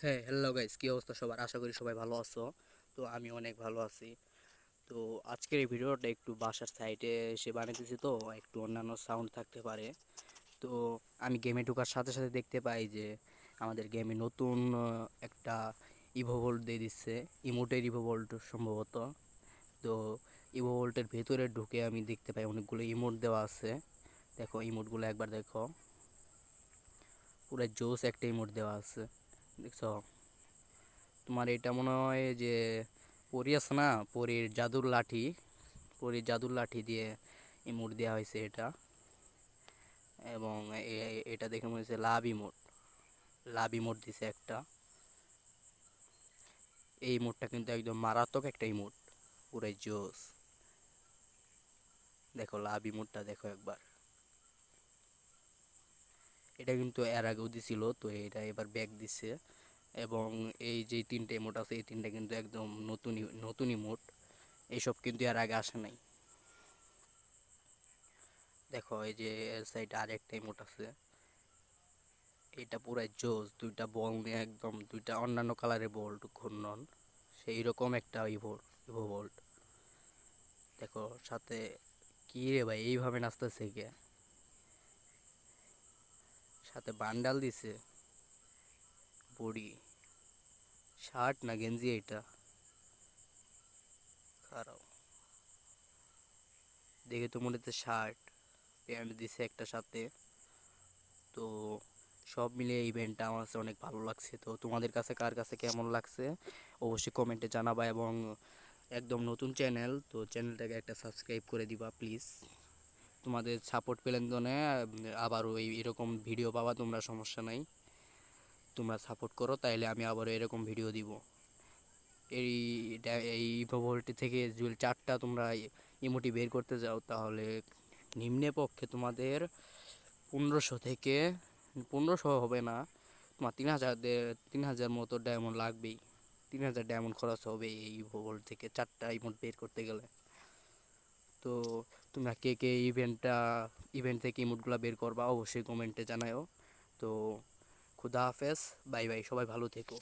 হ্যাঁ, hello guys, কি অবস্থা সবার? আশা করি সবাই ভালো আছো। তো আমি অনেক ভালো আছি। তো আজকের এই ভিডিওটা একটু বাসার সাইডে এসে বানাইতেছি, তো একটু অন্যান্য সাউন্ড থাকতে পারে। তো আমি গেমে ঢোকার সাথে সাথে দেখতে পাই যে আমাদের গেমে নতুন একটা ইভোভোল্ট দিয়ে দিচ্ছে, ইমোটের ইভোভোল্ট সম্ভবত। তো ইভোভোল্টের ভেতরে ঢুকে আমি দেখতে পাই অনেকগুলো ইমোট দেওয়া আছে। দেখো ইমোটগুলো একবার দেখো, পুরো জোস একটা ইমোট দেওয়া আছে, দেখছো? তোমার এটা মনে হয় যে পরী আছে না, পরীর জাদুর লাঠি, পরীর জাদুর লাঠি দিয়ে ইমোট দেওয়া হয়েছে এটা। এবং এটা দেখে মনে হচ্ছে লাভ ইমোট, লাভ ইমোট দিছে একটা। এই ইমোটটা কিন্তু একদম মারাত্মক একটা ইমোট, পুরাই জোস। দেখো লাভ ইমোটটা দেখো একবার। এটা কিন্তু এর আগেও দিছিল, তো এটা এবার ব্যাক দিছে। এবং এই যে তিনটে ইমোট আছে, এই তিনটা কিন্তু একদম নতুন নতুন ইমোট, এইসব কিন্তু এর আগে আসে নাই। দেখো এই যে এর সাইডে আরেকটা ইমোট আছে, এটা পুরাই জোস। দুইটা বল নিয়ে একদম দুইটা অন্যান্য কালারের বল ঘূর্ণন, সেই রকম একটা ইভো বল্ট। দেখো সাথে, কি রে ভাই এইভাবে নাচতেছে কে? সাথে বান্ডাল দিছে, বডি, শার্ট না গেঞ্জি এটা, খারাপ দেখে তো মনে হচ্ছে শার্ট, প্যান্ট দিছে একটা সাথে। তো সব মিলিয়ে ইভেন্টটা আমার কাছে অনেক ভালো লাগছে। তো তোমাদের কাছে কার কাছে কেমন লাগছে অবশ্যই কমেন্টে জানাবা। এবং একদম নতুন চ্যানেল, তো চ্যানেলটাকে একটা সাবস্ক্রাইব করে দিবা প্লিজ। তোমাদের সাপোর্ট পেলেন তো না, আবারও এরকম ভিডিও পাবা তোমরা, সমস্যা নাই। তোমরা সাপোর্ট করো, তাইলে আমি আবারও এরকম ভিডিও দিব। এই এই ইভোভোল্টি থেকে যদি চারটা তোমরা ইমোটি বের করতে যাও, তাহলে নিম্নে পক্ষে তোমাদের 1500 থেকে, 1500 হবে না, তোমার 3000, 3000 মতো ডায়মন্ড লাগবেই। 3000 ডায়মন্ড খরচ হবে এই ইভোভোল্ট থেকে চারটা ইমোট বের করতে গেলে। তো তোমরা কে কে ইভেন্ট থেকে ইমোটগুলো বের করবা অবশ্যই কমেন্টে জানাও। তো খুদা হাফেজ, বাই বাই, সবাই ভালো থেকো।